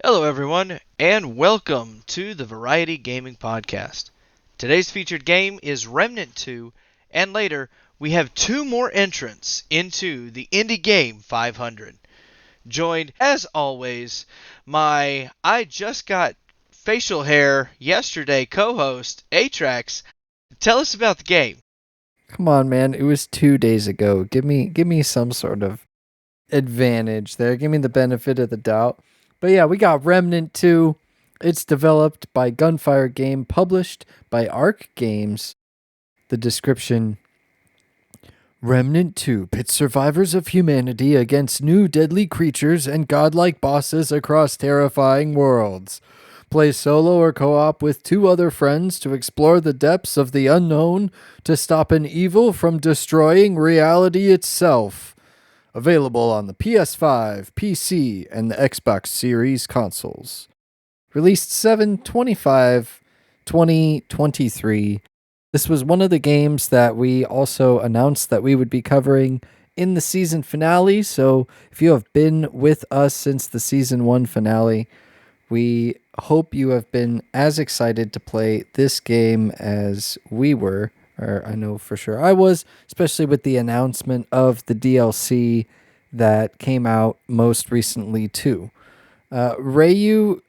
Hello, everyone, and welcome to the Variety Gaming Podcast. Today's featured game is Remnant 2, and later we have two more entrants into the Indie Game 500. Joined, as always, my I just got facial hair yesterday co host, Atrax. Tell us about the game. Come on, man. It was 2 days ago. Give me some sort of advantage there. Give me the benefit of the doubt. But yeah, we got Remnant 2. It's developed by Gunfire Game, published by Arc Games. The description: Remnant 2 pits survivors of humanity against new deadly creatures and godlike bosses across terrifying worlds. Play solo or co-op with two other friends to explore the depths of the unknown to stop an evil from destroying reality itself. Available on the PS5, PC, and the Xbox Series consoles. Released 7/25/2023. This was one of the games that we also announced that we would be covering in the season finale. So if you have been with us since the season 1 finale, we hope you have been as excited to play this game as we were, or I know for sure I was, especially with the announcement of the DLC that came out most recently too. Ray, you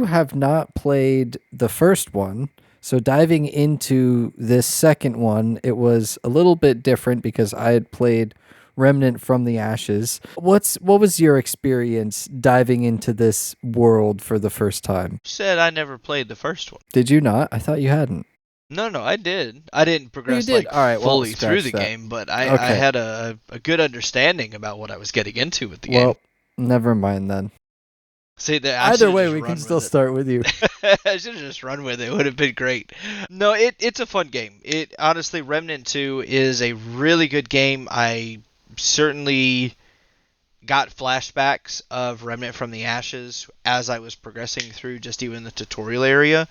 have not played the first one, so diving into this second one, it was a little bit different because I had played Remnant from the Ashes. What was your experience diving into this world for the first time? You said I never played the first one. Did you not? I thought you hadn't. No, I did. I didn't Oh, you progress did? like All right, well, fully through scratch the that. game, but I Okay. had a good understanding about what I was getting into with the game. Well, never mind then. See, I should Either have way, just we can run still with start with you. it. I should have just run with it. It would have been great. No, it's a fun game. It honestly, Remnant 2 is a really good game. I certainly got flashbacks of Remnant from the Ashes as I was progressing through just even the tutorial area.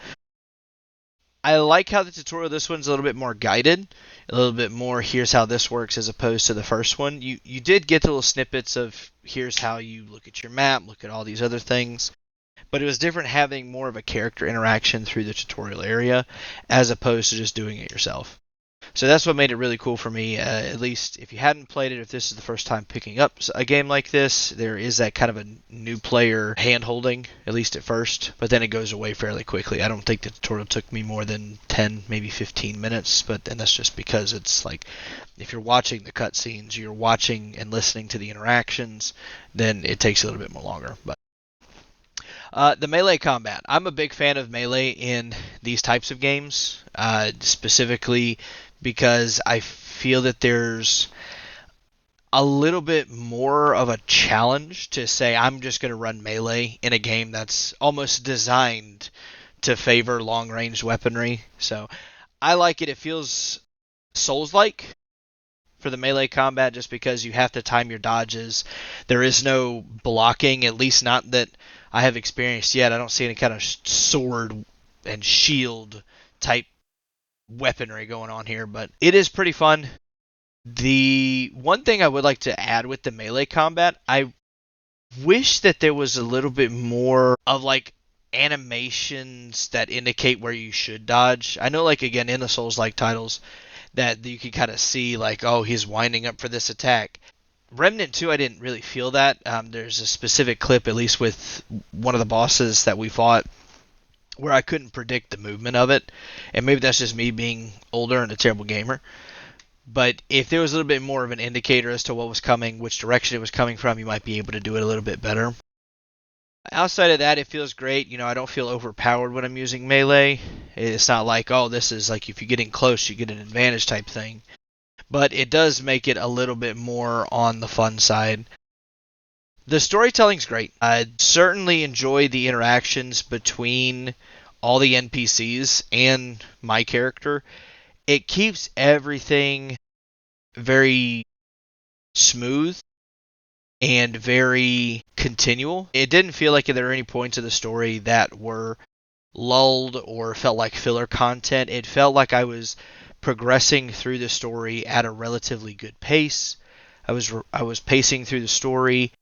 I like how the tutorial this one's a little bit more guided, a little bit more here's how this works as opposed to the first one. You did get little snippets of here's how you look at your map, look at all these other things, but it was different having more of a character interaction through the tutorial area as opposed to just doing it yourself. So that's what made it really cool for me. At least if you hadn't played it, if this is the first time picking up a game like this, there is that kind of a new player hand holding, at least at first, but then it goes away fairly quickly. I don't think the tutorial took me more than 10, maybe 15 minutes, but then that's just because it's like if you're watching the cutscenes, you're watching and listening to the interactions, then it takes a little bit more longer. But the melee combat. I'm a big fan of melee in these types of games, specifically because I feel that there's a little bit more of a challenge to say I'm just going to run melee in a game that's almost designed to favor long range weaponry. So I like it. It feels Souls like for the melee combat just because you have to time your dodges. There is no blocking, at least not that I have experienced yet. I don't see any kind of sword and shield type weaponry going on here, but it is pretty fun. The one thing I would like to add with the melee combat, I wish that there was a little bit more of like animations that indicate where you should dodge. I know like again in the Souls like titles that you can kind of see like, oh, he's winding up for this attack. Remnant 2, I didn't really feel that. There's a specific clip, at least with one of the bosses that we fought, where I couldn't predict the movement of it. And maybe that's just me being older and a terrible gamer. But if there was a little bit more of an indicator as to what was coming, which direction it was coming from, you might be able to do it a little bit better. Outside of that, it feels great. I don't feel overpowered when I'm using melee. It's not like, oh, this is like if you get in close, you get an advantage type thing. But it does make it a little bit more on the fun side. The storytelling's great. I certainly enjoy the interactions between all the NPCs and my character. It keeps everything very smooth and very continual. It didn't feel like there were any points of the story that were lulled or felt like filler content. It felt like I was progressing through the story at a relatively good pace. I was pacing through the story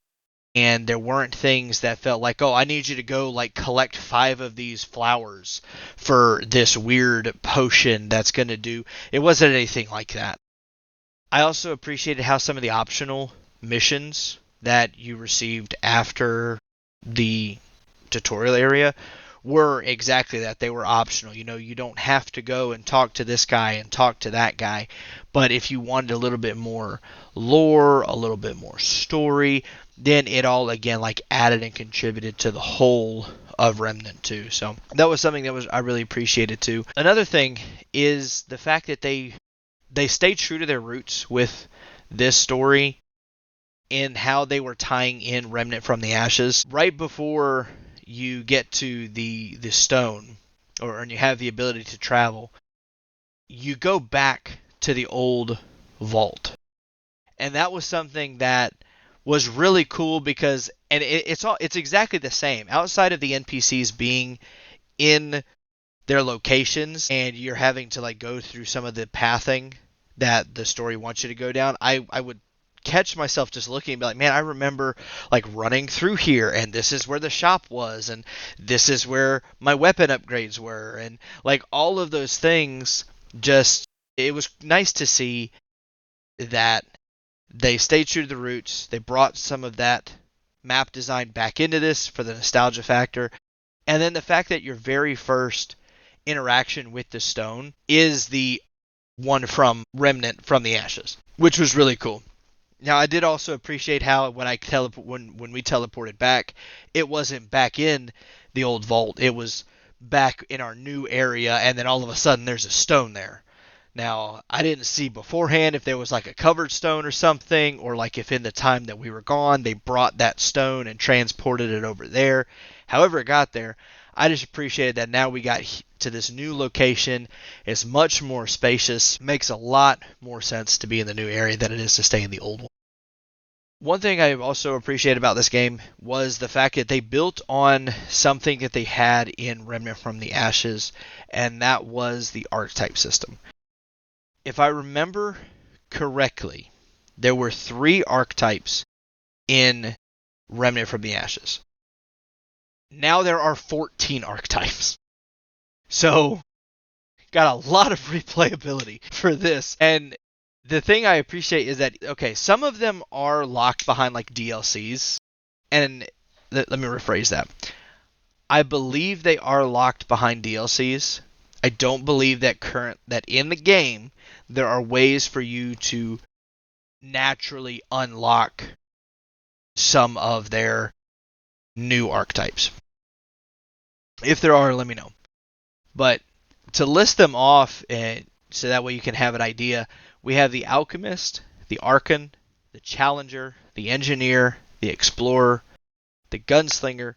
and there weren't things that felt like, oh, I need you to go like collect 5 of these flowers for this weird potion that's going to do. It wasn't anything like that. I also appreciated how some of the optional missions that you received after the tutorial area were exactly that. They were optional. You know, you don't have to go and talk to this guy and talk to that guy. But if you wanted a little bit more lore, a little bit more story, then it all again like added and contributed to the whole of Remnant 2. So that was something that was I really appreciated too. Another thing is the fact that they stayed true to their roots with this story in how they were tying in Remnant from the Ashes. Right before you get to the stone, and you have the ability to travel, you go back to the old vault. And that was something that was really cool because it's exactly the same. Outside of the NPCs being in their locations and you're having to like go through some of the pathing that the story wants you to go down, I would catch myself just looking and be like, man, I remember like running through here and this is where the shop was and this is where my weapon upgrades were, and like all of those things. Just it was nice to see that they stayed true to the roots. They brought some of that map design back into this for the nostalgia factor. And then the fact that your very first interaction with the stone is the one from Remnant from the Ashes, which was really cool. Now, I did also appreciate how when when we teleported back, it wasn't back in the old vault. It was back in our new area, and then all of a sudden there's a stone there. Now, I didn't see beforehand if there was like a covered stone or something, or like if in the time that we were gone, they brought that stone and transported it over there. However it got there, I just appreciated that now we got to this new location. It's much more spacious. Makes a lot more sense to be in the new area than it is to stay in the old one. One thing I also appreciate about this game was the fact that they built on something that they had in Remnant from the Ashes, and that was the archetype system. If I remember correctly, there were 3 archetypes in Remnant from the Ashes. Now there are 14 archetypes. So, got a lot of replayability for this. And the thing I appreciate is that, okay, some of them are locked behind like DLCs. And let me rephrase that. I believe they are locked behind DLCs. I don't believe that in the game there are ways for you to naturally unlock some of their new archetypes. If there are, let me know. But to list them off, so that way you can have an idea, we have the Alchemist, the Archon, the Challenger, the Engineer, the Explorer, the Gunslinger,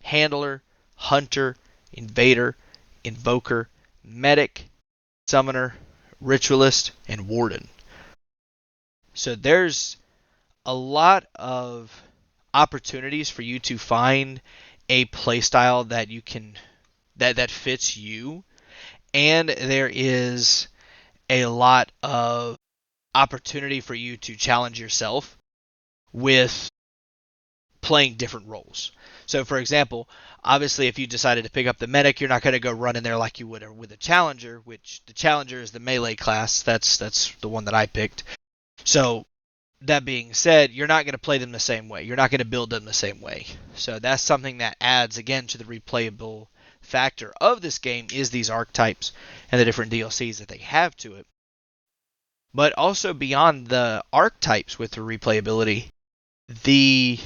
Handler, Hunter, Invader, Invoker, Medic, Summoner, Ritualist, and Warden. So there's a lot of opportunities for you to find a playstyle that you can that fits you, and there is a lot of opportunity for you to challenge yourself with playing different roles. So for example, obviously if you decided to pick up the medic, you're not going to go run in there like you would with a challenger, which the challenger is the melee class. That's the one that I picked. So that being said, you're not going to play them the same way. You're not going to build them the same way. So that's something that adds again to the replayable factor of this game, is these archetypes and the different DLCs that they have to it. But also beyond the archetypes with the replayability, the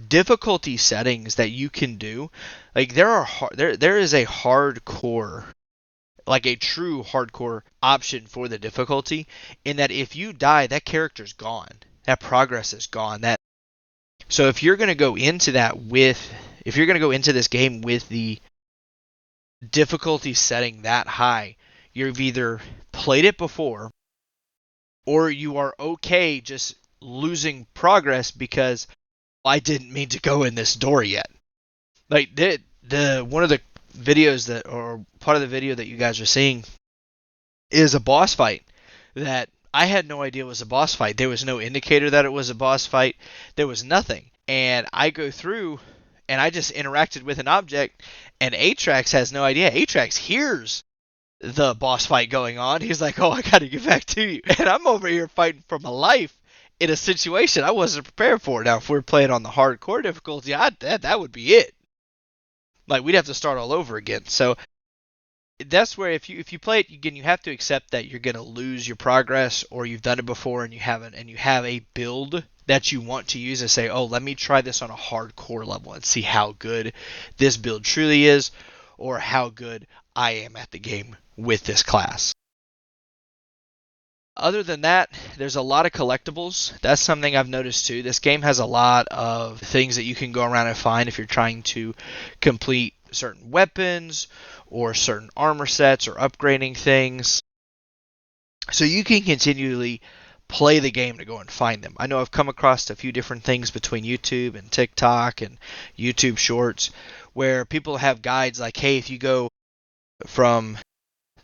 difficulty settings that you can do, like there is a hardcore, like a true hardcore option for the difficulty, in that if you die, that character's gone. That progress is gone. So if you're going to go into this game with the difficulty setting that high, you've either played it before or you are okay just losing progress because I didn't mean to go in this door yet. Like the one of the videos or part of the video that you guys are seeing is a boss fight that I had no idea was a boss fight. There was no indicator that it was a boss fight. There was nothing. and I go through and I just interacted with an object, and Atrax has no idea. Atrax hears the boss fight going on. He's like, "Oh, I gotta get back to you," and I'm over here fighting for my life in a situation I wasn't prepared for. Now, if we're playing on the hardcore difficulty, that would be it. Like we'd have to start all over again. So that's where if you play it again, you have to accept that you're gonna lose your progress, or you've done it before and you haven't, and you have a build that you want to use and say, oh, let me try this on a hardcore level and see how good this build truly is, or how good I am at the game with this class. Other than that, there's a lot of collectibles. That's something I've noticed too. This game has a lot of things that you can go around and find if you're trying to complete certain weapons or certain armor sets or upgrading things. So you can continually play the game to go and find them. I know I've come across a few different things between YouTube and TikTok and YouTube Shorts where people have guides like, hey, if you go from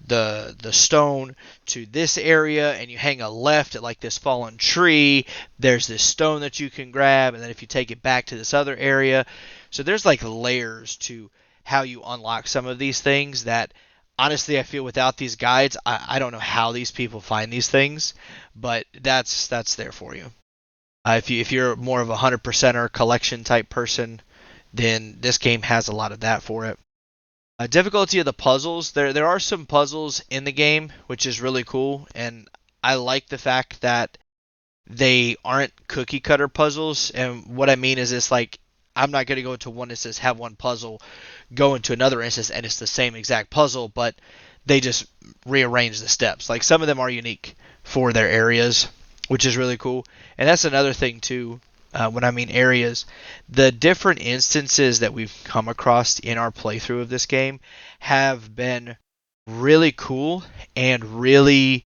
the stone to this area and you hang a left at like this fallen tree, there's this stone that you can grab, and then if you take it back to this other area. So there's like layers to how you unlock some of these things that honestly I feel without these guides I don't know how these people find these things, but that's there for you. If you're more of a 100%er collection type person, then this game has a lot of that for it. Difficulty of the puzzles. There are some puzzles in the game, which is really cool, and I like the fact that they aren't cookie cutter puzzles. And what I mean is, it's like I'm not going to go into one instance, have one puzzle, go into another instance, and it's the same exact puzzle, but they just rearrange the steps. Like some of them are unique for their areas, which is really cool. And that's another thing too. When I mean areas, the different instances that we've come across in our playthrough of this game have been really cool and really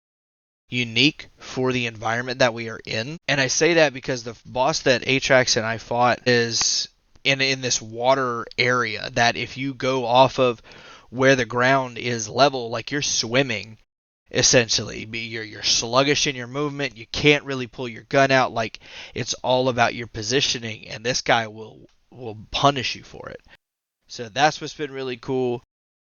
unique for the environment that we are in. And I say that because the boss that Atrax and I fought is in this water area that if you go off of where the ground is level, like you're swimming essentially. You're sluggish in your movement. You can't really pull your gun out. Like it's all about your positioning, and this guy will punish you for it. So that's what's been really cool.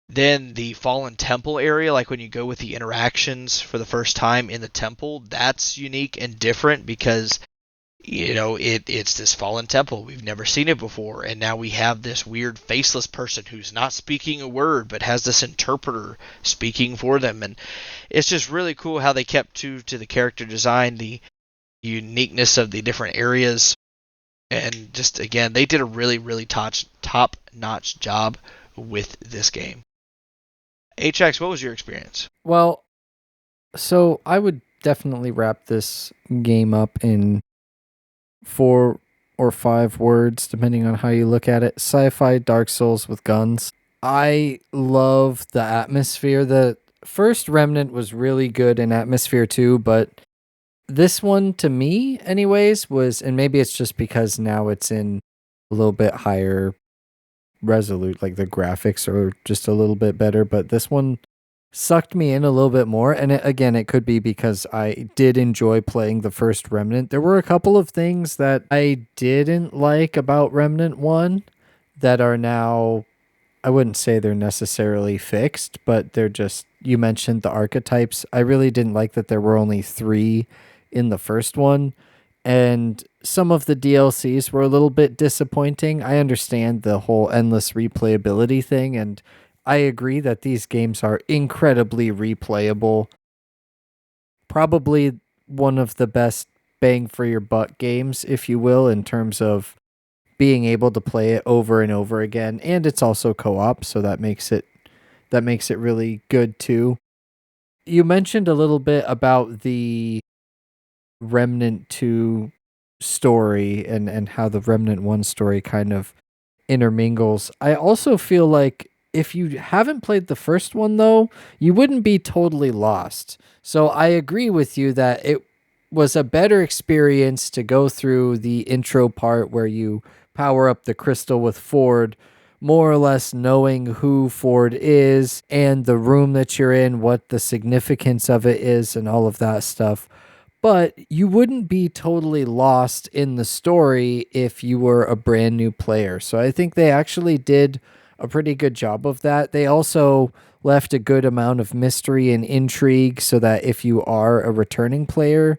Then the Fallen Temple area, like when you go with the interactions for the first time in the temple, that's unique and different because it's this fallen temple. We've never seen it before, and now we have this weird faceless person who's not speaking a word but has this interpreter speaking for them, and it's just really cool how they kept to the character design, the uniqueness of the different areas, and just again they did a really top notch job with this game. Atrax, what was your experience? Well, so I would definitely wrap this game up in 4 or 5 words, depending on how you look at it. Sci-fi Dark Souls with guns. I love the atmosphere. The first Remnant was really good in atmosphere too, but this one to me anyways was, and maybe it's just because now it's in a little bit higher resolute, like the graphics are just a little bit better, but this one sucked me in a little bit more. And again, it could be because I did enjoy playing the first Remnant. There were a couple of things that I didn't like about Remnant 1 that are now, I wouldn't say they're necessarily fixed, but they're just, you mentioned the archetypes. I really didn't like that there were only 3 in the first one. And some of the DLCs were a little bit disappointing. I understand the whole endless replayability thing, and I agree that these games are incredibly replayable. Probably one of the best bang for your buck games, if you will, in terms of being able to play it over and over again. And it's also co-op, so that makes it really good too. You mentioned a little bit about the Remnant 2 story and how the Remnant 1 story kind of intermingles. I also feel like if you haven't played the first one though, you wouldn't be totally lost. So I agree with you that it was a better experience to go through the intro part where you power up the crystal with Ford, more or less knowing who Ford is and the room that you're in, what the significance of it is and all of that stuff. but you wouldn't be totally lost in the story if you were a brand new player. So I think they actually did a pretty good job of that. They also left a good amount of mystery and intrigue so that if you are a returning player,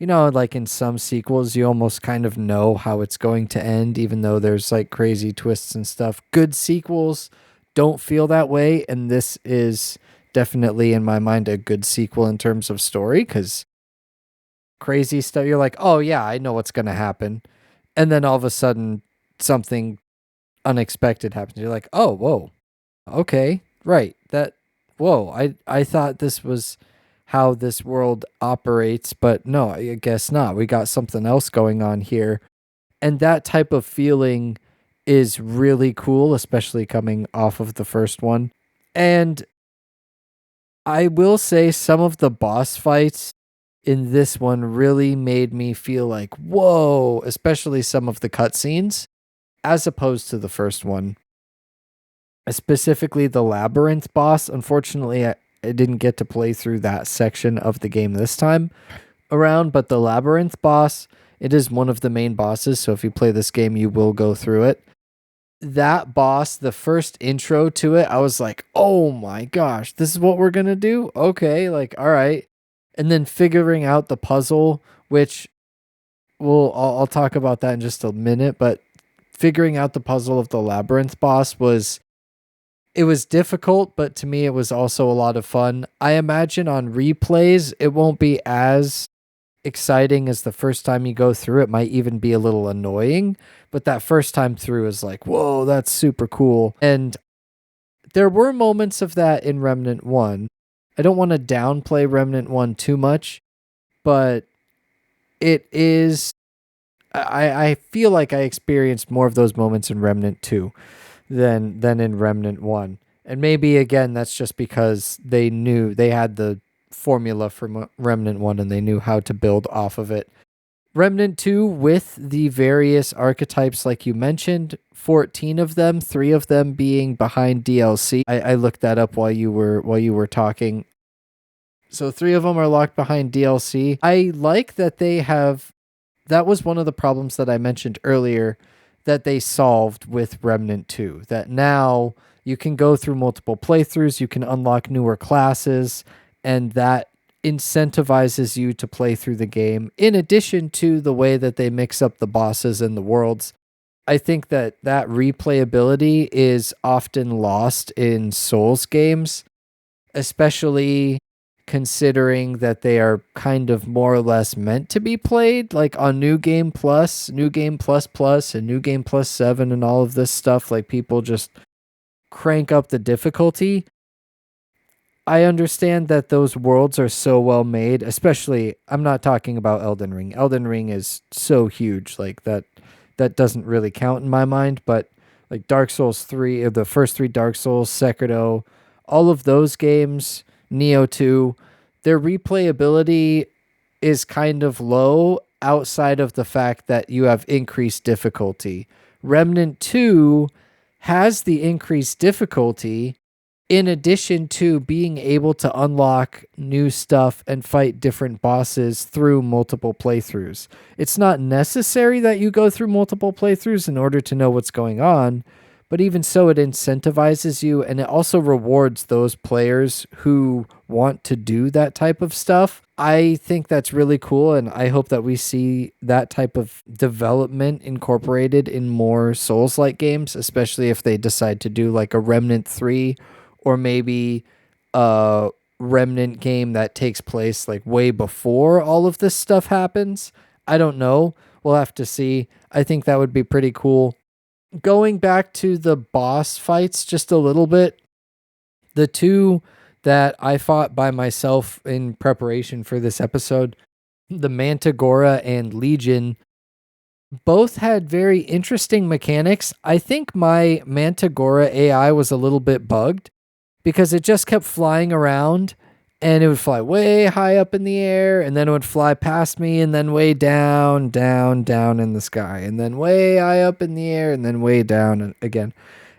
like in some sequels, you almost kind of know how it's going to end, even though there's like crazy twists and stuff. Good sequels don't feel that way. And this is definitely, in my mind, a good sequel in terms of story because crazy stuff. You're like, oh yeah, I know what's gonna happen, and then all of a sudden something unexpected happens. You're like, oh whoa, okay, right. Whoa, I thought this was how this world operates, but no, I guess not. We got something else going on here, and that type of feeling is really cool, especially coming off of the first one. And I will say some of the boss fights in this one really made me feel like, whoa, especially some of the cutscenes, as opposed to the first one. Specifically, the Labyrinth boss. Unfortunately, I didn't get to play through that section of the game this time around, but the Labyrinth boss, it is one of the main bosses. So if you play this game, you will go through it. That boss, the first intro to it, I was like, oh my gosh, this is what we're going to do? Okay, like, all right. And then figuring out the puzzle, which I'll talk about that in just a minute, but figuring out the puzzle of the labyrinth boss it was difficult, but to me it was also a lot of fun. I imagine on replays it won't be as exciting as the first time you go through. It might even be a little annoying, but that first time through is like, whoa, that's super cool. And there were moments of that in Remnant 1. I don't want to downplay Remnant 1 too much, but it is I feel like I experienced more of those moments in Remnant 2 than in Remnant 1. And maybe again that's just because they had the formula from Remnant 1 and they knew how to build off of it. Remnant 2 with the various archetypes like you mentioned, 14 of them, 3 of them being behind DLC. I looked that up while you were talking. So 3 of them are locked behind DLC. I like that that was one of the problems that I mentioned earlier that they solved with Remnant 2. That now you can go through multiple playthroughs, you can unlock newer classes, and that incentivizes you to play through the game in addition to the way that they mix up the bosses and the worlds. I think that replayability is often lost in Souls games, especially considering that they are kind of more or less meant to be played like on New Game Plus, New Game Plus Plus, and New Game Plus 7 and all of this stuff. Like people just crank up the difficulty. I understand that those worlds are so well made, especially I'm not talking about Elden Ring. Elden Ring is so huge like that doesn't really count in my mind, but like Dark Souls 3, or the first 3 Dark Souls, Sekiro, all of those games, Neo 2, their replayability is kind of low outside of the fact that you have increased difficulty. Remnant 2 has the increased difficulty in addition to being able to unlock new stuff and fight different bosses through multiple playthroughs. It's not necessary that you go through multiple playthroughs in order to know what's going on, but even so, it incentivizes you and it also rewards those players who want to do that type of stuff. I think that's really cool, and I hope that we see that type of development incorporated in more Souls like games, especially if they decide to do like a Remnant 3 or maybe a Remnant game that takes place like way before all of this stuff happens. I don't know. We'll have to see. I think that would be pretty cool. Going back to the boss fights just a little bit, the 2 that I fought by myself in preparation for this episode, the Mantigora and Legion, both had very interesting mechanics. I think my Mantigora AI was a little bit bugged because it just kept flying around and it would fly way high up in the air and then it would fly past me and then way down, down, down in the sky and then way high up in the air and then way down again.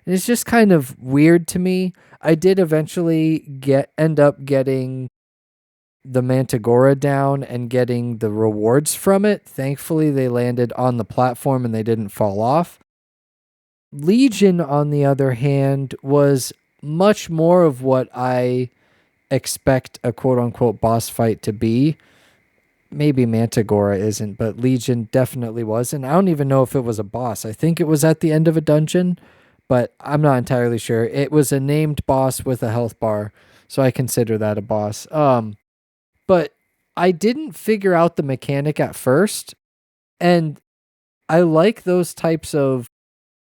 And it's just kind of weird to me. I did eventually end up getting the Mantigora down and getting the rewards from it. Thankfully, they landed on the platform and they didn't fall off. Legion, on the other hand, was much more of what I expect a quote unquote boss fight to be. Maybe Mantigora isn't, but Legion definitely was. And I don't even know if it was a boss. I think it was at the end of a dungeon, but I'm not entirely sure. It was a named boss with a health bar, so I consider that a boss. But I didn't figure out the mechanic at first, and I like those types of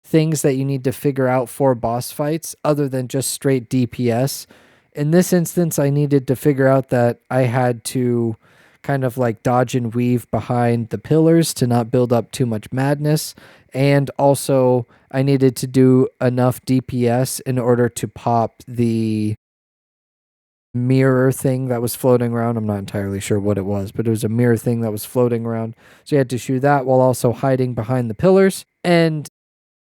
things that you need to figure out for boss fights other than just straight DPS. In this instance, I needed to figure out that I had to kind of like dodge and weave behind the pillars to not build up too much madness. And also, I needed to do enough DPS in order to pop the mirror thing that was floating around. I'm not entirely sure what it was, but it was a mirror thing that was floating around. So you had to shoot that while also hiding behind the pillars. And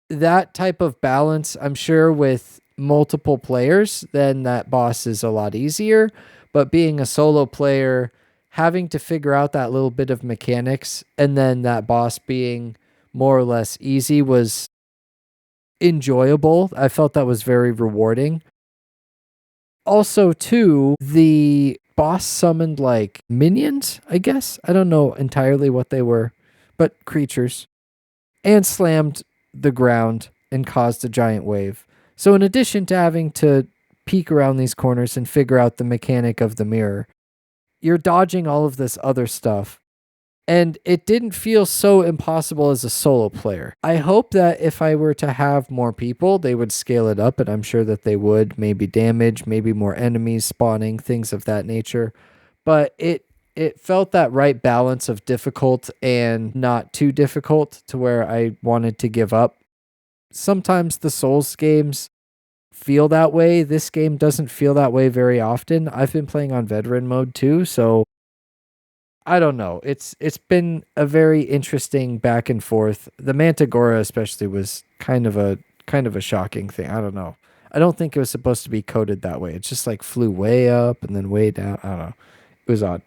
that type of balance, I'm sure with multiple players, then that boss is a lot easier. But being a solo player, having to figure out that little bit of mechanics and then that boss being more or less easy was enjoyable. I felt that was very rewarding. Also, too, the boss summoned like minions, I guess. I don't know entirely what they were, but creatures, and slammed the ground and caused a giant wave. So, in addition to having to peek around these corners and figure out the mechanic of the mirror, you're dodging all of this other stuff. And it didn't feel so impossible as a solo player. I hope that if I were to have more people, they would scale it up, and I'm sure that they would. Maybe damage, maybe more enemies spawning, things of that nature. But it felt that right balance of difficult and not too difficult to where I wanted to give up. Sometimes the Souls games feel that way. This game doesn't feel that way very often. I've been playing on veteran mode too, so I don't know. It's been a very interesting back and forth. The Mantigora especially was kind of a shocking thing. I don't know. I don't think it was supposed to be coded that way. It just like flew way up and then way down. I don't know. It was odd.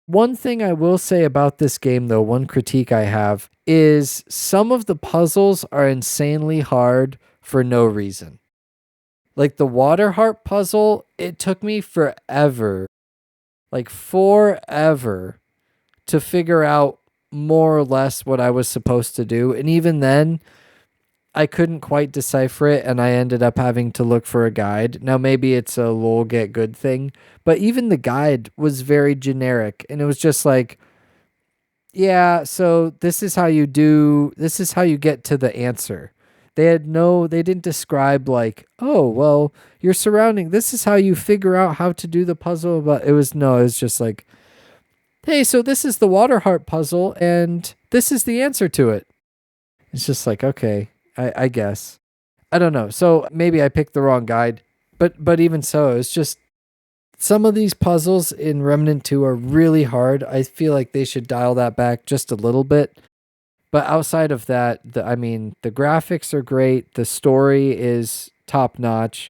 One thing I will say about this game though, one critique I have is some of the puzzles are insanely hard for no reason. Like the water heart puzzle, it took me forever, like forever, to figure out more or less what I was supposed to do. And even then, I couldn't quite decipher it, and I ended up having to look for a guide. Now, maybe it's a lol get good thing, but even the guide was very generic, and it was just like, yeah, so this is how you get to the answer. They didn't describe like, oh, well, your surrounding, this is how you figure out how to do the puzzle. But it was, no, it was just like, hey, so this is the water heart puzzle, and this is the answer to it. It's just like, okay, I guess. I don't know. So maybe I picked the wrong guide, but even so, it's just some of these puzzles in Remnant 2 are really hard. I feel like they should dial that back just a little bit. But outside of that, I mean, the graphics are great. The story is top notch.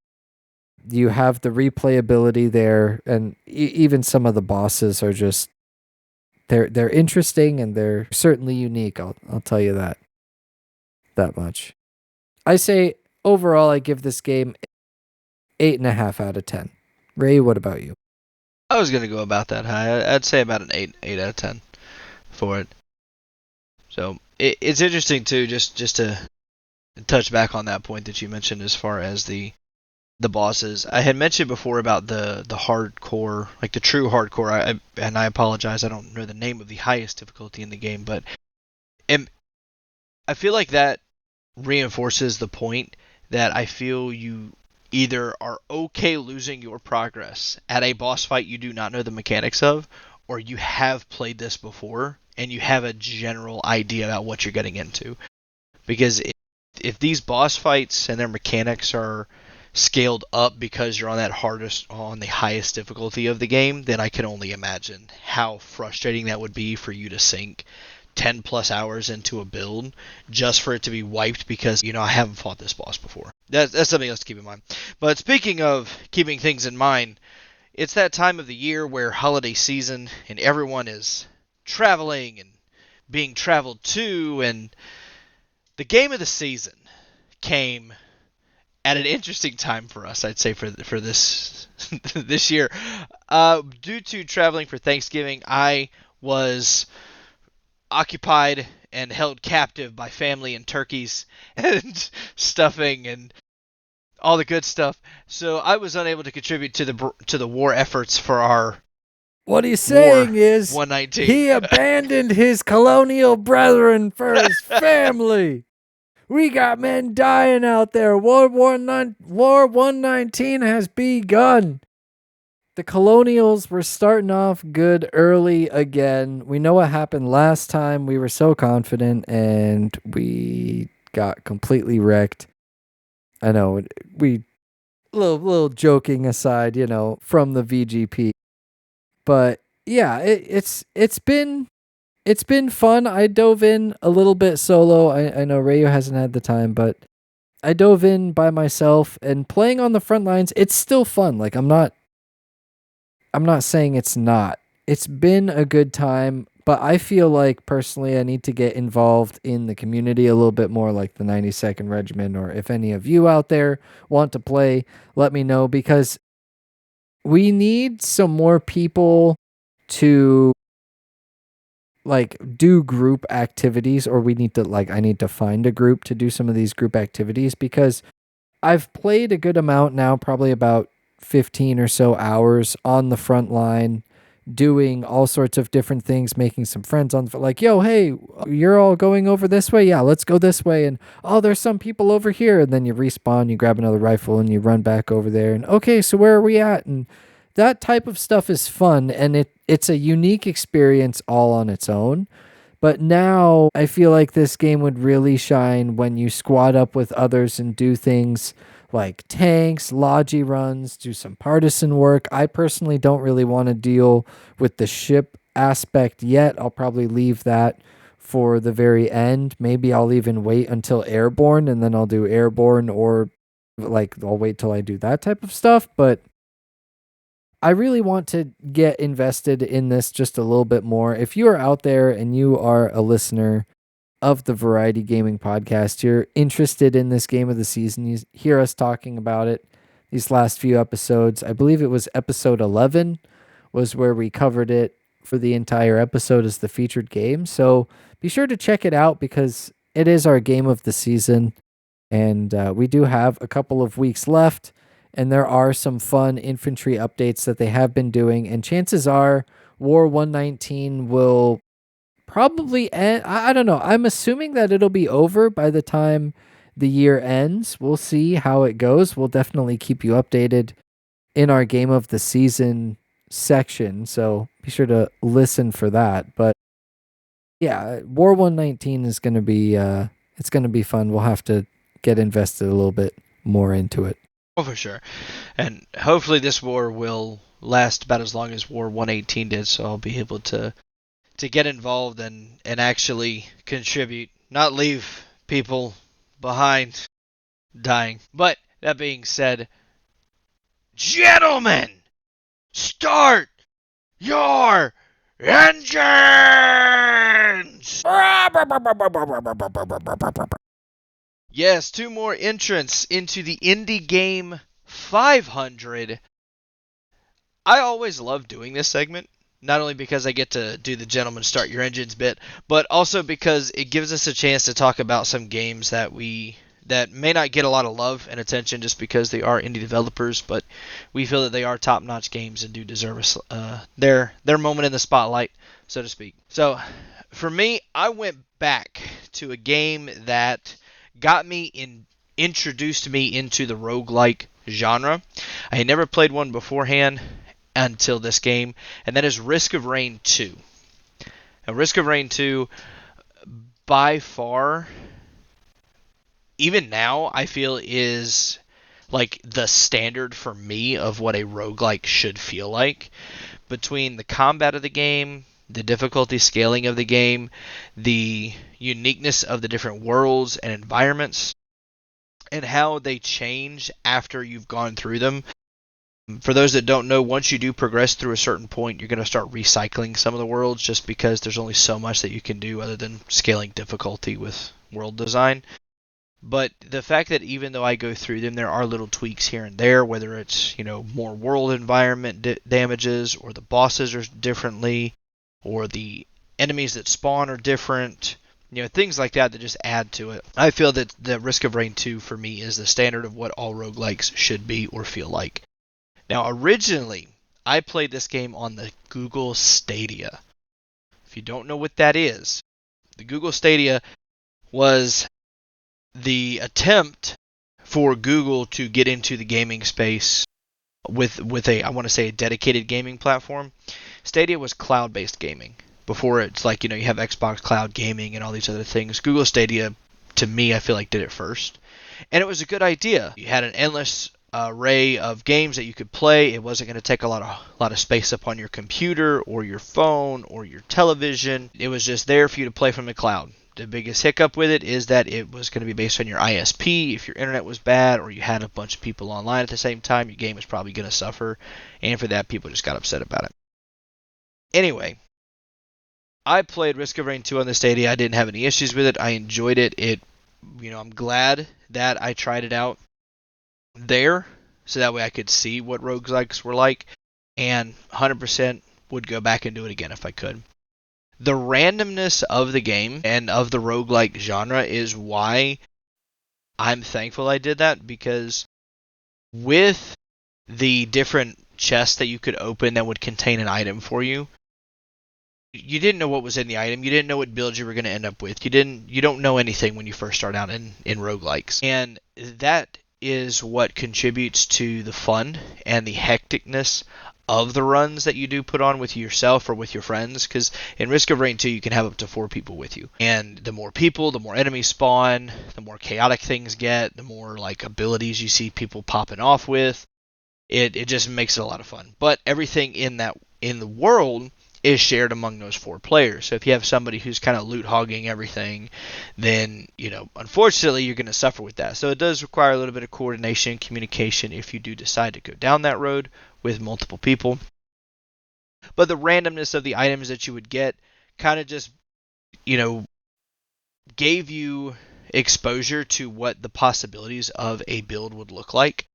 You have the replayability there, and even some of the bosses are just they're interesting and they're certainly unique. I'll tell you that much. I say overall, I give this game 8.5 out of 10. Ray, what about you? I was gonna go about that high. I'd say about an 8 out of 10 for it. So it's interesting too, just to touch back on that point that you mentioned as far as the bosses. I had mentioned before about the hardcore, like the true hardcore. And I apologize, I don't know the name of the highest difficulty in the game, but I feel like that reinforces the point that I feel you either are okay losing your progress at a boss fight you do not know the mechanics of, or you have played this before and you have a general idea about what you're getting into. Because if these boss fights and their mechanics are scaled up because you're on the highest difficulty of the game, then I can only imagine how frustrating that would be for you to sink 10 plus hours into a build just for it to be wiped because I haven't fought this boss before. That's something else to keep in mind. But speaking of keeping things in mind, it's that time of the year where holiday season and everyone is traveling and being traveled to, and the game of the season came at an interesting time for us, I'd say, for this this year. Due to traveling for Thanksgiving, I was occupied and held captive by family and turkeys and stuffing and all the good stuff. So I was unable to contribute to the war efforts for our What he's War saying is 119. he abandoned his colonial brethren for his family. We got men dying out there. War 119 has begun. The colonials were starting off good early again. We know what happened last time. We were so confident and we got completely wrecked. I know we little joking aside, from the VGP. But yeah, it's been fun. I dove in a little bit solo. I know Rayo hasn't had the time, but I dove in by myself and playing on the front lines. It's still fun. Like I'm not saying it's not. It's been a good time, but I feel like personally I need to get involved in the community a little bit more, like the 92nd Regiment, or if any of you out there want to play, let me know, because we need some more people to like do group activities, or we need to I need to find a group to do some of these group activities, because I've played a good amount now, probably about 15 or so hours on the front line, doing all sorts of different things, making some friends on like, yo, hey, you're all going over this way? Yeah, let's go this way. And oh, there's some people over here. And then you respawn, you grab another rifle and you run back over there. And okay, so where are we at? And that type of stuff is fun. And it's a unique experience all on its own. But now I feel like this game would really shine when you squad up with others and do things like tanks, logi runs, do some partisan work. I personally don't really want to deal with the ship aspect yet. I'll probably leave that for the very end. Maybe I'll even wait until airborne and then I'll do airborne, or I'll wait till I do that type of stuff. But I really want to get invested in this just a little bit more. If you are out there and you are a listener of the Variety Gaming Podcast, you're interested in this game of the season, you hear us talking about it these last few episodes. I believe it was episode 11 was where we covered it for the entire episode as the featured game. So be sure to check it out because it is our game of the season. And we do have a couple of weeks left, and there are some fun infantry updates that they have been doing. And chances are War 119 will probably end. I don't know. I'm assuming that it'll be over by the time the year ends. We'll see how it goes. We'll definitely keep you updated in our game of the season section. So be sure to listen for that. But yeah, War 119 is going to be it's going to be fun. We'll have to get invested a little bit more into it. Oh, for sure. And hopefully this war will last about as long as War 118 did, so I'll be able to get involved and actually contribute, not leave people behind dying. But that being said, gentlemen, start your engines! Yes, 2 more entrants into the Indie Game 500. I always love doing this segment, not only because I get to do the gentlemen start your engines bit, but also because it gives us a chance to talk about some games that may not get a lot of love and attention just because they are indie developers, but we feel that they are top-notch games and do deserve their moment in the spotlight, so to speak. So, for me, I went back to a game that introduced me into the roguelike genre. I had never played one beforehand until this game, and that is Risk of Rain 2. Now, Risk of Rain 2, by far, even now, I feel is like the standard for me of what a roguelike should feel like. Between the combat of the game, the difficulty scaling of the game, the uniqueness of the different worlds and environments, and how they change after you've gone through them. For those that don't know, once you do progress through a certain point, you're going to start recycling some of the worlds just because there's only so much that you can do other than scaling difficulty with world design. But the fact that even though I go through them, there are little tweaks here and there, whether it's, more world environment damages, or the bosses are differently, or the enemies that spawn are different, things like that just add to it. I feel that the Risk of Rain 2 for me is the standard of what all roguelikes should be or feel like. Now, originally, I played this game on the Google Stadia. If you don't know what that is, the Google Stadia was the attempt for Google to get into the gaming space with a, I want to say, a dedicated gaming platform. Stadia was cloud-based gaming. Before it's like, you have Xbox Cloud Gaming and all these other things. Google Stadia, to me, I feel like did it first. And it was a good idea. You had an endless array of games that you could play. It wasn't going to take a lot of space up on your computer or your phone or your television. It was just there for you to play from the cloud. The biggest hiccup with it is that it was going to be based on your ISP. If your internet was bad or you had a bunch of people online at the same time, your game was probably going to suffer. And for that, people just got upset about it. Anyway, I played Risk of Rain 2 on the Stadia. I didn't have any issues with it. I enjoyed it. I'm glad that I tried it out there, so that way I could see what roguelikes were like, and 100% would go back and do it again if I could. The randomness of the game and of the roguelike genre is why I'm thankful I did that, because with the different chests that you could open that would contain an item for you, you didn't know what was in the item. You didn't know what build you were going to end up with. You don't know anything when you first start out in roguelikes. And that is what contributes to the fun and the hecticness of the runs that you do put on with yourself or with your friends, because in Risk of Rain 2 you can have up to 4 people with you, and the more people, the more enemies spawn, the more chaotic things get, the more like abilities you see people popping off with. It just makes it a lot of fun. But everything in the world is shared among those 4 players. So if you have somebody who's kind of loot hogging everything, then, unfortunately you're going to suffer with that. So it does require a little bit of coordination and communication if you do decide to go down that road with multiple people. But the randomness of the items that you would get kind of just, gave you exposure to what the possibilities of a build would look like.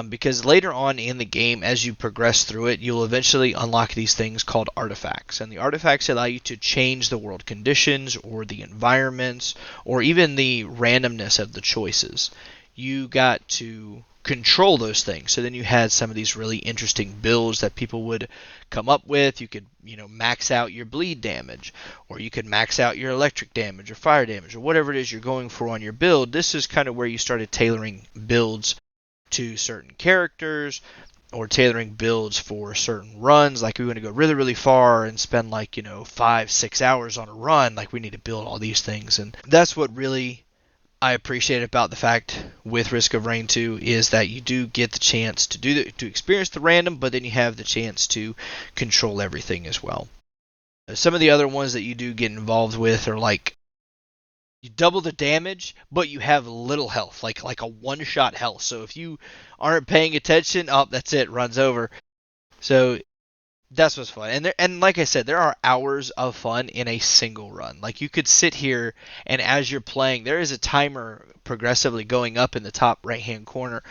Because later on in the game, as you progress through it, you'll eventually unlock these things called artifacts. And the artifacts allow you to change the world conditions or the environments or even the randomness of the choices. You got to control those things. So then you had some of these really interesting builds that people would come up with. You could, max out your bleed damage, or you could max out your electric damage or fire damage, or whatever it is you're going for on your build. This is kind of where you started tailoring builds to certain characters, or tailoring builds for certain runs. Like we want to go really, really far and spend 5-6 hours on a run. Like we need to build all these things. And that's what really I appreciate about the fact with Risk of Rain 2 is that you do get the chance to experience the random, but then you have the chance to control everything as well. Some of the other ones that you do get involved with are like you double the damage, but you have little health, like a one-shot health. So if you aren't paying attention, that's it, runs over. So that's what's fun. And like I said, there are hours of fun in a single run. Like you could sit here, and as you're playing, there is a timer progressively going up in the top right-hand corner,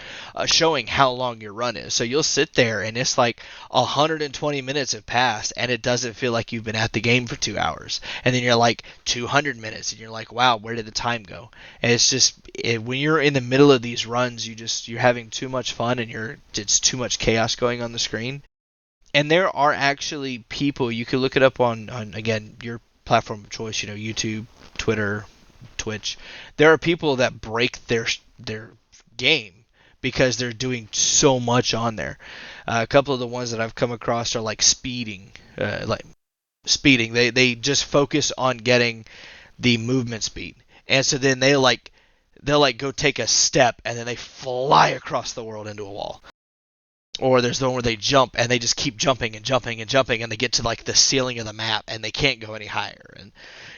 showing how long your run is. So you'll sit there, and it's like 120 minutes have passed, and it doesn't feel like you've been at the game for 2 hours. And then you're like 200 minutes, and you're like, wow, where did the time go? And it's just when you're in the middle of these runs, you're having too much fun, and it's too much chaos going on the screen. And there are actually people, you can look it up on again, your platform of choice, YouTube, Twitter, Twitch. There are people that break their game because they're doing so much on there. A couple of the ones that I've come across are like speeding. They just focus on getting the movement speed. And so then they'll go take a step, and then they fly across the world into a wall. Or there's the one where they jump and they just keep jumping and jumping and jumping, and they get to like the ceiling of the map and they can't go any higher. And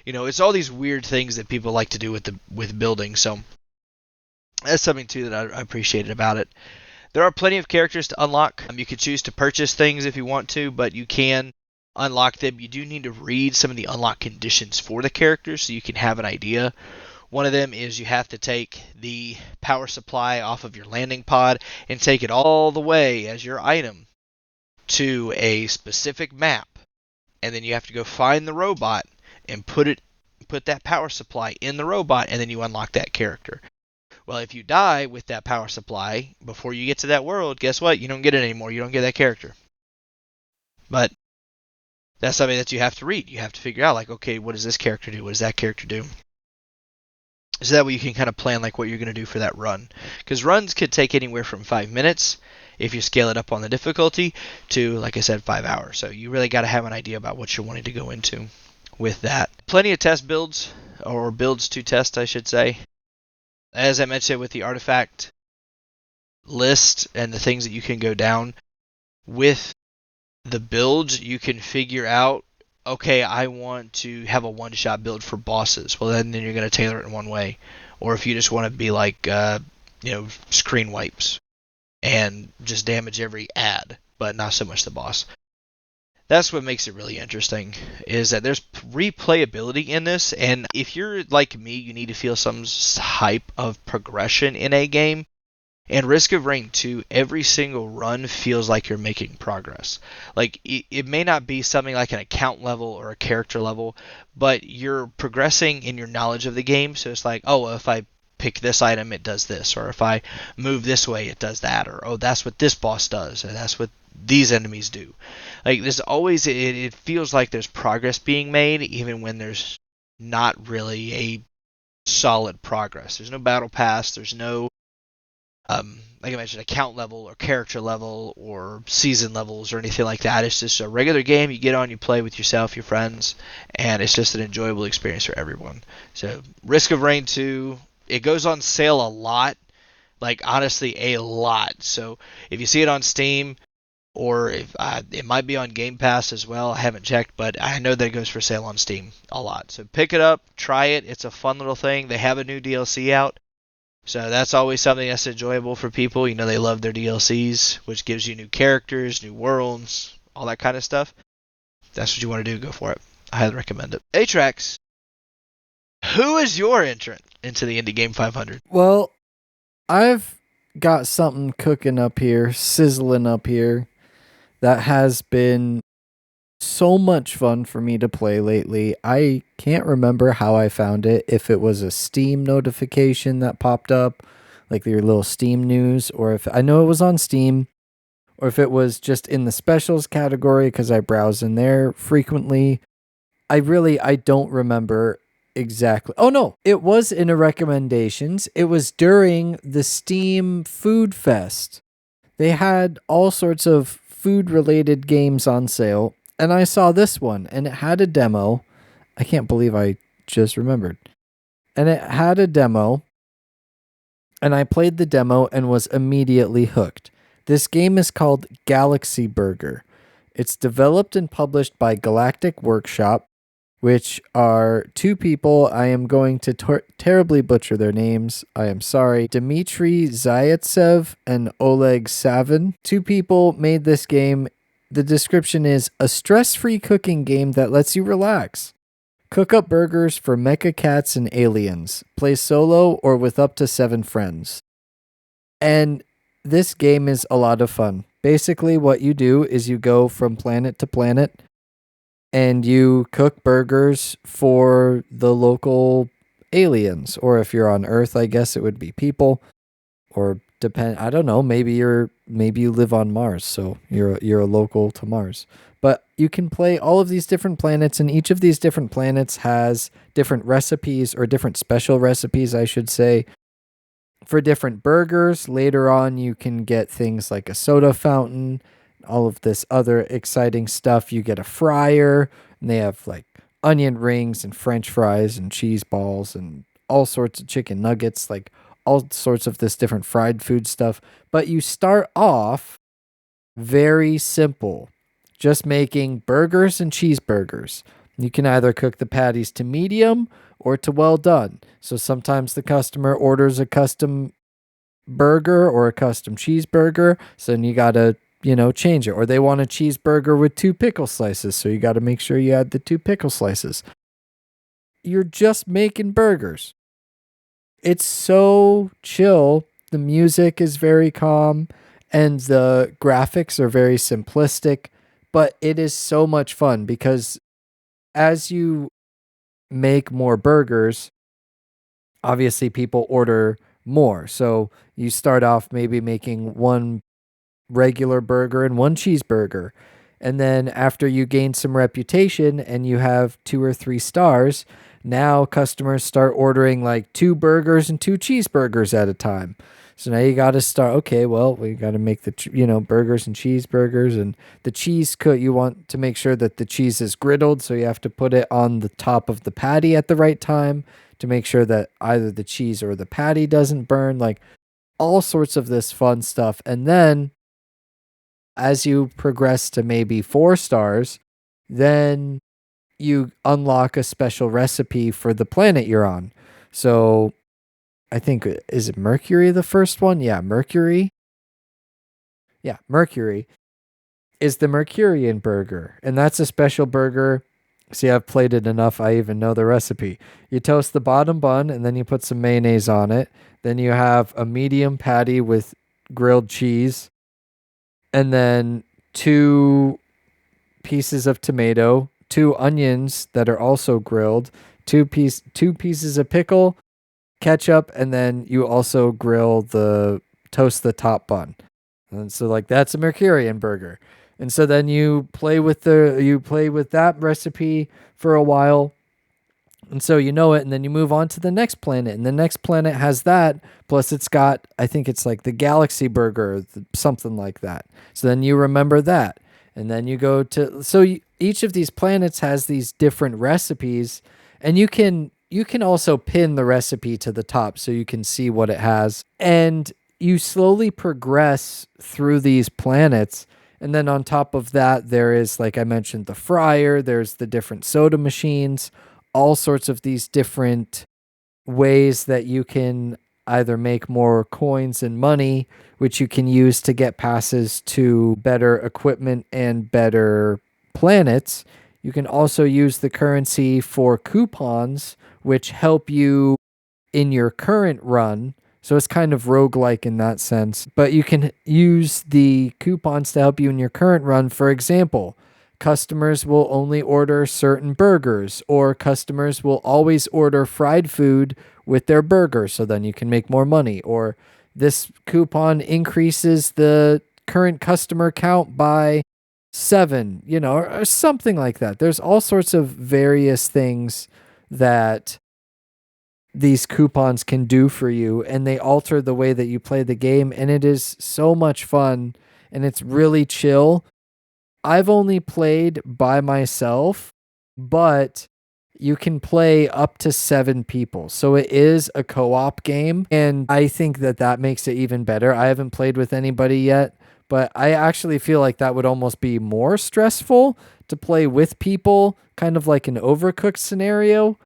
it's all these weird things that people like to do with building. So that's something too that I appreciated about it. There are plenty of characters to unlock. You can choose to purchase things if you want to, but you can unlock them. You do need to read some of the unlock conditions for the characters so you can have an idea. One of them is you have to take the power supply off of your landing pod and take it all the way as your item to a specific map. And then you have to go find the robot and put that power supply in the robot, and then you unlock that character. Well, if you die with that power supply before you get to that world, guess what? You don't get it anymore. You don't get that character. But that's something that you have to read. You have to figure out, like, okay, what does this character do? What does that character do? So that way you can kind of plan like what you're going to do for that run. Because runs could take anywhere from 5 minutes if you scale it up on the difficulty to, like I said, 5 hours. So you really got to have an idea about what you're wanting to go into with that. Plenty of test builds, or builds to test, I should say. As I mentioned with the artifact list and the things that you can go down with the builds, you can figure out, okay, I want to have a one-shot build for bosses. Well, then you're going to tailor it in one way. Or if you just want to be like, screen wipes and just damage every ad, but not so much the boss. That's what makes it really interesting, is that there's replayability in this, and if you're like me, you need to feel some type of progression in a game. And Risk of Rain 2, every single run feels like you're making progress. Like, it may not be something like an account level or a character level, but you're progressing in your knowledge of the game, so it's like, oh, if I pick this item, it does this, or if I move this way, it does that, or, oh, that's what this boss does, and that's what these enemies do. Like, there's always, it feels like there's progress being made, even when there's not really a solid progress. There's no battle pass, there's no, like I mentioned, account level or character level or season levels or anything like that. It's just a regular game you get on, you play with yourself, your friends, and it's just an enjoyable experience for everyone. So, Risk of Rain 2, it goes on sale a lot, like honestly a lot. So, if you see it on Steam, or if it might be on Game Pass as well. I haven't checked, but I know that it goes for sale on Steam a lot. So pick it up, try it. It's a fun little thing. They have a new DLC out, so that's always something that's enjoyable for people. You know, they love their DLCs, which gives you new characters, new worlds, all that kind of stuff. If that's what you want to do, go for it. I highly recommend it. Atrax, who is your entrant into the Indie Game 500? Well, I've got something cooking up here, sizzling up here, that has been so much fun for me to play lately. I can't remember how I found it, if it was a Steam notification that popped up, like your little Steam news, or if I know it was on Steam, or if it was just in the specials category because I browse in there frequently. I don't remember exactly. Oh no, it was in a recommendations. It was during the Steam Food Fest. They had all sorts of food-related games on sale, and I saw this one, and it had a demo. I can't believe I just remembered. And it had a demo, and I played the demo and was immediately hooked. This game is called Galaxy Burger. It's developed and published by Galactic Workshop, which are two people. I am going to terribly butcher their names. I am sorry. Dmitry Zaitsev and Oleg Savin. Two people made this game. The description is a stress-free cooking game that lets you relax. Cook up burgers for mecha cats and aliens. Play solo or with up to 7 friends. And this game is a lot of fun. Basically, what you do is you go from planet to planet, and you cook burgers for the local aliens. Or if you're on Earth, I guess it would be people. Or I don't know, maybe you live on Mars, so you're a local to Mars. But you can play all of these different planets, and each of these different planets has different recipes, or different special recipes, I should say, for different burgers. Later on, you can get things like a soda fountain, all of this other exciting stuff. You get a fryer, and they have like onion rings and French fries and cheese balls and all sorts of chicken nuggets, like all sorts of this different fried food stuff. But you start off very simple, just making burgers and cheeseburgers. You can either cook the patties to medium or to well done. So sometimes the customer orders a custom burger or a custom cheeseburger. So then you got to, change it. Or they want a cheeseburger with 2 pickle slices. So you got to make sure you add the 2 pickle slices. You're just making burgers. It's so chill. The music is very calm and the graphics are very simplistic, but it is so much fun because as you make more burgers, obviously people order more. So you start off maybe making one regular burger and one cheeseburger. And then after you gain some reputation and you have 2 or 3 stars, now customers start ordering like 2 burgers and 2 cheeseburgers at a time. So now you got to start, okay, well, we got to make the, burgers and cheeseburgers, and the cheese cut. You want to make sure that the cheese is griddled. So you have to put it on the top of the patty at the right time to make sure that either the cheese or the patty doesn't burn, like all sorts of this fun stuff. And then as you progress to maybe 4 stars, then you unlock a special recipe for the planet you're on. So I think, is it Mercury the first one? Yeah, Mercury. Yeah, Mercury is the Mercurian burger. And that's a special burger. See, I've played it enough. I even know the recipe. You toast the bottom bun and then you put some mayonnaise on it. Then you have a medium patty with grilled cheese. And then 2 pieces of tomato, 2 onions that are also grilled, 2 pieces of pickle, ketchup, and then you also toast the top bun. And so like that's a Mercurian burger. And so then you play with that recipe for a while. And so you know it, and then you move on to the next planet, and the next planet has that. Plus, it's got, I think it's like the Galaxy Burger, something like that. So then you remember that, and then you go to. So each of these planets has these different recipes, and you can also pin the recipe to the top so you can see what it has, and you slowly progress through these planets. And then on top of that, there is, like I mentioned, the fryer. There's the different soda machines, all sorts of these different ways that you can either make more coins and money, which you can use to get passes to better equipment and better planets. You can also use the currency for coupons, which help you in your current run. So it's kind of roguelike in that sense. But you can use the coupons to help you in your current run. For example, customers will only order certain burgers, or customers will always order fried food with their burger, so then you can make more money. Or this coupon increases the current customer count by 7, or something like that. There's all sorts of various things that these coupons can do for you, and they alter the way that you play the game, and it is so much fun, and it's really chill. I've only played by myself, but you can play up to 7 people. So it is a co-op game, and I think that makes it even better. I haven't played with anybody yet, but I actually feel like that would almost be more stressful to play with people, kind of like an Overcooked scenario,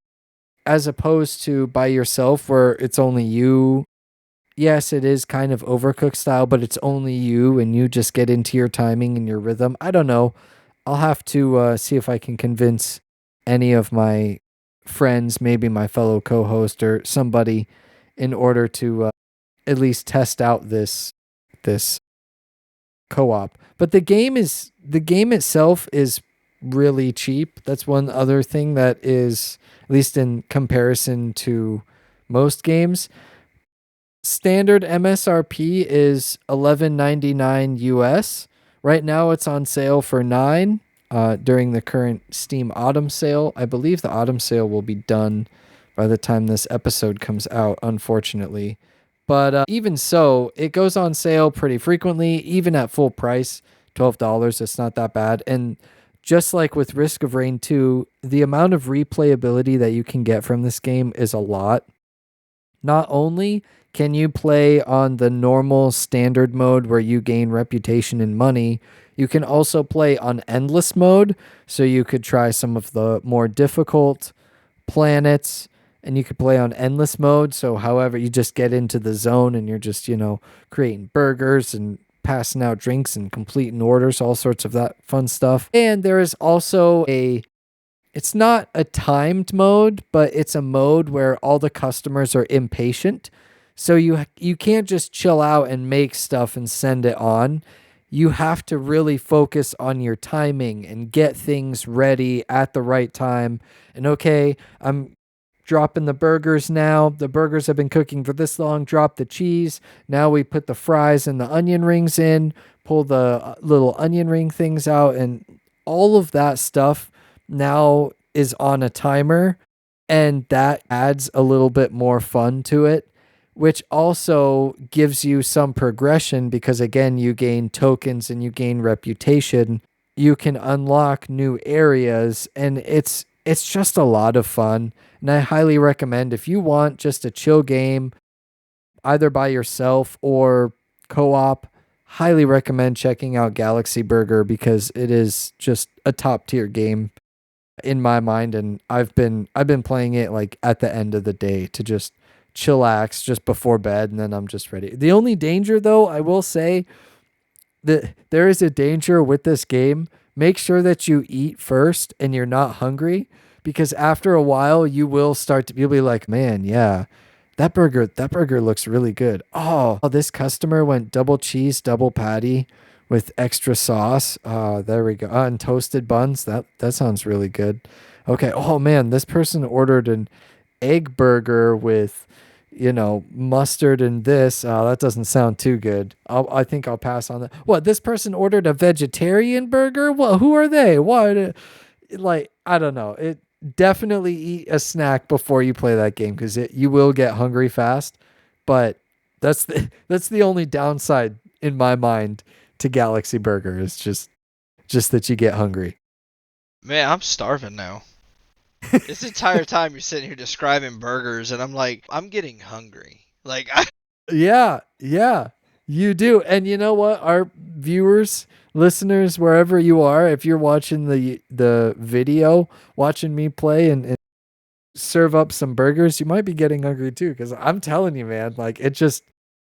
as opposed to by yourself where it's only you. Yes, it is kind of Overcooked style, but it's only you and you just get into your timing and your rhythm. I don't know. I'll have to see if I can convince any of my friends, maybe my fellow co-host or somebody, in order to at least test out this co-op. But the game itself is really cheap. That's one other thing that is, at least in comparison to most games. Standard MSRP is $11.99 US. Right now it's on sale for $9 during the current Steam Autumn sale. I believe the Autumn sale will be done by the time this episode comes out, unfortunately. But even so, it goes on sale pretty frequently, even at full price, $12. It's not that bad. And just like with Risk of Rain 2, the amount of replayability that you can get from this game is a lot. Not only can you play on the normal standard mode where you gain reputation and money, you can also play on endless mode. So you could try some of the more difficult planets and you could play on endless mode. So, however, you just get into the zone and you're just, creating burgers and passing out drinks and completing orders, all sorts of that fun stuff. And there is also it's not a timed mode, but it's a mode where all the customers are impatient. So you can't just chill out and make stuff and send it on. You have to really focus on your timing and get things ready at the right time. And okay, I'm dropping the burgers now. The burgers have been cooking for this long. Drop the cheese. Now we put the fries and the onion rings in, pull the little onion ring things out, and all of that stuff now is on a timer. And that adds a little bit more fun to it, which also gives you some progression because, again, you gain tokens and you gain reputation. You can unlock new areas, and it's just a lot of fun. And I highly recommend, if you want just a chill game, either by yourself or co-op, highly recommend checking out Galaxy Burger because it is just a top tier game in my mind. And I've been playing it like at the end of the day to just chillax just before bed, and then I'm just ready. The only danger, though, I will say that there is a danger with this game. Make sure that you eat first and you're not hungry, because after a while you'll be like, man, yeah, that burger looks really good. Oh, this customer went double cheese, double patty with extra sauce. There we go. And toasted buns. That sounds really good. Okay. Oh man, this person ordered an egg burger with, mustard and this. That doesn't sound too good. I think I'll pass on that. What? This person ordered a vegetarian burger? What? Who are they? What? Like, I don't know. It definitely eat a snack before you play that game because you will get hungry fast. But that's the only downside in my mind to Galaxy Burger is just that you get hungry. Man, I'm starving now. This entire time you're sitting here describing burgers, and I'm like, I'm getting hungry. Like, Yeah, yeah, you do. And you know what? Our viewers, listeners, wherever you are, if you're watching the video, watching me play and serve up some burgers, you might be getting hungry too. Because I'm telling you, man, like it just,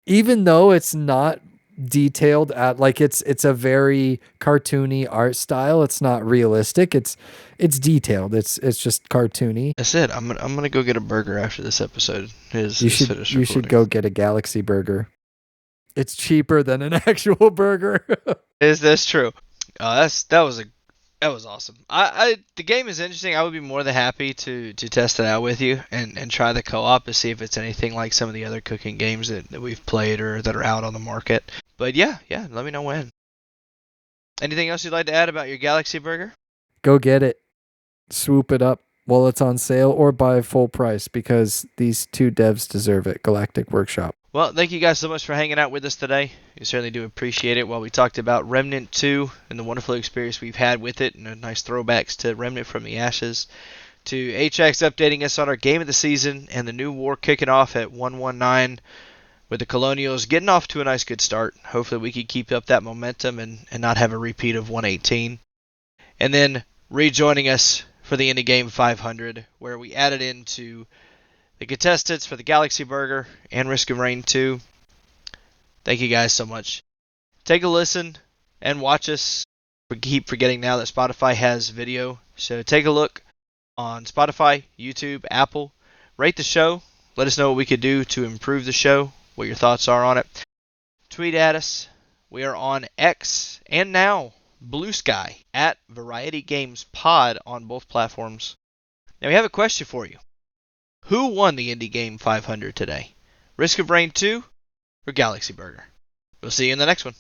even though it's not detailed at like it's a very cartoony art style. It's not realistic. It's detailed. It's just cartoony. that's it. I'm gonna go get a burger after this episode is, You is should finished you should recording. go get a Galaxy burger. It's cheaper than an actual burger. Is this true? That was awesome. The game is interesting. I would be more than happy to test it out with you and try the co-op to see if it's anything like some of the other cooking games that we've played or that are out on the market. But yeah, let me know when. Anything else you'd like to add about your Galaxy Burger? Go get it. Swoop it up while it's on sale or buy full price because these two devs deserve it. Galactic Workshop. Well, thank you guys so much for hanging out with us today. We certainly do appreciate it. While we talked about Remnant 2 and the wonderful experience we've had with it, and nice throwbacks to Remnant from the Ashes, to HX updating us on our game of the season, and the new war kicking off at 119 with the Colonials getting off to a nice good start. Hopefully we can keep up that momentum and not have a repeat of 118. And then rejoining us for the Indie Game 500, where we added into the contestants for the Galaxy Burger and Risk of Rain 2. Thank you guys so much. Take a listen and watch us. We keep forgetting now that Spotify has video. So take a look on Spotify, YouTube, Apple. Rate the show. Let us know what we could do to improve the show, what your thoughts are on it. Tweet at us. We are on X and now Blue Sky at Variety Games Pod on both platforms. Now we have a question for you. Who won the Indie Game 500 today? Risk of Rain 2 or Galaxy Burger? We'll see you in the next one.